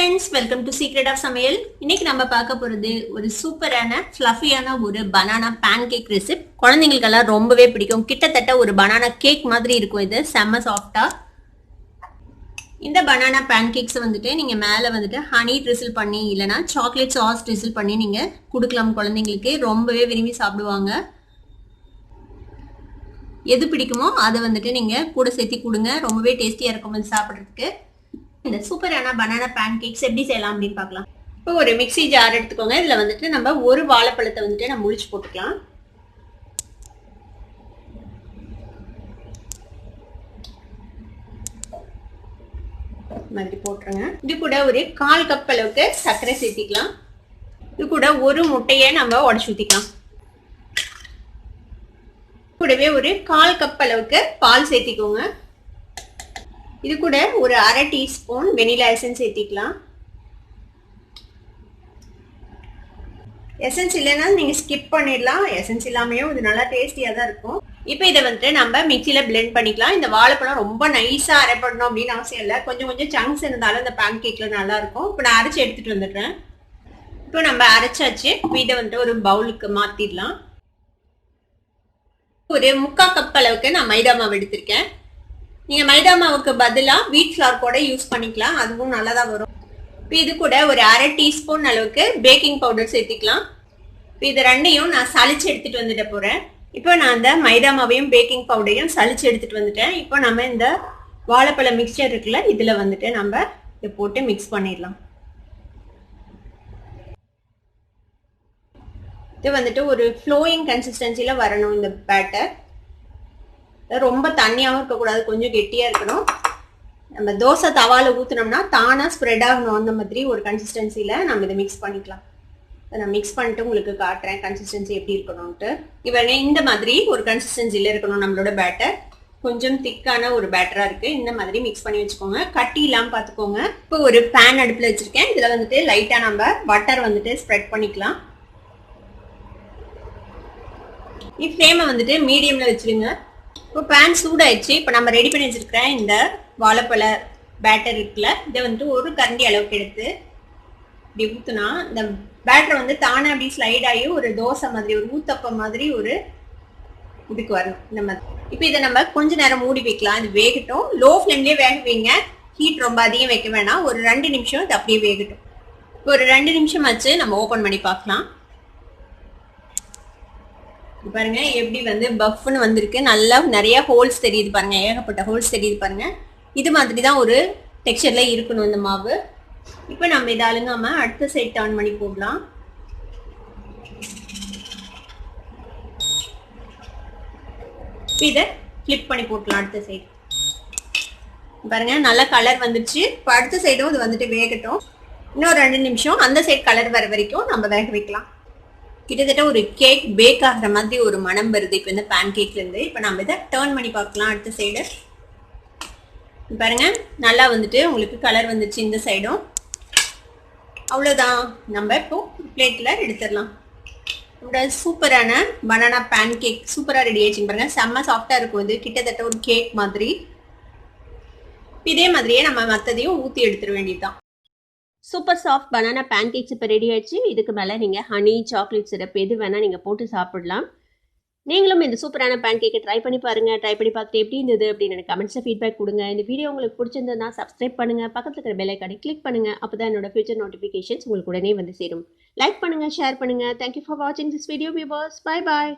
friends, welcome to Secret of Samayal. இன்னைக்கு நம்ம பார்க்க போறது ஒரு சூப்பரான ஃப்ளஃபியான ஒரு பனானா pancake ரெசிபி. குழந்தைகளுக்கெல்லாம் ரொம்பவே பிடிக்கும். கிட்டத்தட்ட ஒரு பனானா கேக் மாதிரி இருக்கும். இது செம்ம சாஃப்ட்டா. இந்த பனானா pancakes வந்துட்டு நீங்க மேல வந்துட்டு ஹனி drizzle பண்ணி இல்லனா சாக்லேட் சாஸ் drizzle பண்ணி நீங்க கொடுக்கலாம் குழந்தைகளுக்கு. ரொம்பவே விரும்பி சாப்பிடுவாங்க. எது பிடிக்குமோ அதை வந்துட்டு நீங்க கூட சேர்த்து கொடுங்க. ரொம்பவே டேஸ்டியா இருக்கும் இது சாப்பிடுறதுக்கு. இந்த சூப்பரான பனானா பேன்கேக்ஸ் எப்படி செய்யலாம் அப்படின்னு பார்க்கலாம். இப்போ ஒரு மிக்ஸி ஜார் எடுத்துக்கோங்க. இதுல வந்துட்டு நம்ம ஒரு வாழைப்பழத்தை வந்துட்டு நம்ம முழிச்சு போட்டுக்கலாம். மாதிரி போட்டுருங்க. இது கூட ஒரு 1/4 கப் அளவுக்கு சர்க்கரை சேர்த்திக்கலாம். இது கூட ஒரு முட்டையை நம்ம உடைச்சு ஊத்திக்கலாம். கூடவே ஒரு 1/4 கப் அளவுக்கு பால் சேர்த்திக்கோங்க. இது கூட ஒரு 1/2 டீஸ்பூன் வெனிலா எசன்ஸ் சேர்த்திக்கலாம். எசன்ஸ் இல்லைன்னா நீங்க ஸ்கிப் பண்ணிடலாம். எசன்ஸ் இல்லாமையும் இது நல்லா டேஸ்டியா தான் இருக்கும். இப்போ இதை வந்துட்டு நம்ம மிக்சியில பிளெண்ட் பண்ணிக்கலாம். இந்த வாழைப்பழம் ரொம்ப நைஸா அரைப்படணும் அப்படின்னு அவசியம் இல்லை. கொஞ்சம் கொஞ்சம் சங்க்ஸ் இருந்தாலும் இந்த பேன் கேக்ல நல்லா இருக்கும். இப்போ நான் அரைச்சி எடுத்துட்டு வந்துடுறேன். இப்போ நம்ம அரைச்சாச்சு. இப்போ இதை வந்துட்டு ஒரு பவுலுக்கு மாத்திடலாம். ஒரு 3/4 கப் அளவுக்கு நான் மைதா மாவு எடுத்திருக்கேன். நீங்க மைதா மாவுக்கு பதிலாக வீட் ஃப்ளார் கூட யூஸ் பண்ணிக்கலாம். அதுவும் நல்லதா வரும். இப்போ இது கூட ஒரு 1/2 டீஸ்பூன் அளவுக்கு பேக்கிங் பவுடர் சேர்த்திக்கலாம். இப்போ இது ரெண்டையும் நான் சளிச்சு எடுத்துட்டு வந்துட்டு போறேன். இப்போ நான் இந்த மைதா மாவையும் பேக்கிங் பவுடரையும் சளிச்சு எடுத்துட்டு வந்துட்டேன். இப்போ நம்ம இந்த வாழைப்பழ மிக்சர் இருக்குல்ல, இதுல வந்துட்டு நம்ம இதை போட்டு மிக்ஸ் பண்ணிடலாம். இது வந்துட்டு ஒரு ஃப்ளோயிங் கன்சிஸ்டன்சில வரணும் இந்த பேட்டர். ரொம்ப தண்ணியாகவும் இருக்கக்கூடாது, கொஞ்சம் கெட்டியா இருக்கணும். நம்ம தோசை தவால ஊற்றினோம்னா தானா ஸ்ப்ரெட் ஆகணும். அந்த மாதிரி ஒரு கன்சிஸ்டன்சில நம்ம இதை மிக்ஸ் பண்ணிக்கலாம். நான் மிக்ஸ் பண்ணிட்டு உங்களுக்கு காட்டுறேன் கன்சிஸ்டன்சி எப்படி இருக்கணும்ட்டு. இவங்க இந்த மாதிரி ஒரு கன்சிஸ்டன்சில இருக்கணும் நம்மளோட பேட்டர். கொஞ்சம் திக்கான ஒரு பேட்டரா இருக்கு. இந்த மாதிரி மிக்ஸ் பண்ணி வச்சுக்கோங்க. கட்டி இல்லாம பாத்துக்கோங்க. இப்போ ஒரு பேன் அடுப்புல வச்சிருக்கேன். இதுல வந்துட்டு லைட்டா நம்ம பட்டர் வந்துட்டு ஸ்ப்ரெட் பண்ணிக்கலாம். ஃப்ளேமை வந்துட்டு மீடியம்ல வச்சிருங்க. இப்போ பேன் சூடாயிடுச்சு. இப்போ நம்ம ரெடி பண்ணி வச்சிருக்கிற இந்த வாழைப்பழ பேட்டர் இருக்குல்ல, இதை வந்துட்டு ஒரு கரண்டி அளவுக்கு எடுத்து இப்படி ஊத்துனா இந்த பேட்டர் வந்து தானே அப்படி ஸ்லைட் ஆகி ஒரு தோசை மாதிரி ஒரு ஊத்தப்பம் மாதிரி ஒரு இதுக்கு வரணும். இந்த மாதிரி இப்போ இதை நம்ம கொஞ்ச நேரம் மூடி வைக்கலாம். இது வேகட்டும். லோ ஃப்ளேம்லேயே வேக வைங்க. ஹீட் ரொம்ப அதிகம் வைக்க வேணாம். ஒரு 2 நிமிஷம் இது அப்படியே வேகட்டும். இப்போ ஒரு 2 நிமிஷம் ஆச்சு. நம்ம ஓப்பன் பண்ணி பார்க்கலாம். பாருங்க எப்படி வந்து பஃப்னு வந்திருக்கு. நல்லா நிறைய ஹோல்ஸ் தெரியுது பாருங்க. ஏகப்பட்ட ஹோல்ஸ் தெரியுது பாருங்க. இது மாதிரி தான் ஒரு டெக்ஸ்சர்ல இருக்கணும் இந்த மாவு. இப்போ நம்ம இதை அழுங்காம அடுத்த சைட் டர்ன் பண்ணி போடலாம். இதை ஃபிளிப் பண்ணி போடலாம் அடுத்த சைடு. பாருங்க நல்ல கலர் வந்துருச்சு. இப்போ அடுத்த சைடும் இது வந்துட்டு வேகட்டும். இன்னும் 2 நிமிஷம் அந்த சைடு கலர் வர வரைக்கும் நம்ம வேக வைக்கலாம். கிட்டத்தட்ட ஒரு கேக் பேக் ஆகிற மாதிரி ஒரு மனம் வருது இப்போ இந்த பேன் கேக்ல இருந்து. இப்போ நம்ம இதை டர்ன் பண்ணி பார்க்கலாம் அடுத்த சைடு. பாருங்க நல்லா வந்துட்டு உங்களுக்கு கலர் வந்துச்சு இந்த சைடும். அவ்வளோதான். நம்ம இப்போ பிளேட்ல எடுத்துடலாம். நம்மளோட சூப்பரான பனானா பேன் கேக் சூப்பராக ரெடி ஆயிடுச்சு பாருங்க. செம்ம சாஃப்டா இருக்கும். இது கிட்டத்தட்ட ஒரு கேக் மாதிரி. இதே மாதிரியே நம்ம மற்றதையும் ஊற்றி எடுத்துட வேண்டியதுதான். சூப்பர் சாஃப்ட் பனானா பேன்கேக்ஸ் இப்போ ரெடி ஆயிடுச்சு. இதுக்கு மேலே நீங்கள் ஹனி சாக்லேட் சிரப் எது வேணால் நீங்கள் போட்டு சாப்பிடலாம். நீங்களும் இந்த சூப்பரான பேன்கேக்கை ட்ரை பண்ணி பாருங்கள். ட்ரை பண்ணி பார்த்துட்டு எப்படி இருந்தது அப்படின்னு எனக்கு கமெண்ட்ஸில் ஃபீட்பேக் கொடுங்க. இந்த வீடியோ உங்களுக்கு பிடிச்சிருந்ததுன்னா சப்ஸ்கிரைப் பண்ணுங்கள். பக்கத்தில் இருக்கிற பெல் ஐக்கானை கிளிக் பண்ணுங்கள். அப்போ தான் என்னோட ஃபியூச்சர் நோட்டிஃபிகேஷன்ஸ் உங்களுக்கு உடனே வந்து சேரும். லைக் பண்ணுங்கள், ஷேர் பண்ணுங்கள். தேங்க்யூ ஃபார் வாட்சிங் this video viewers. Bye bye.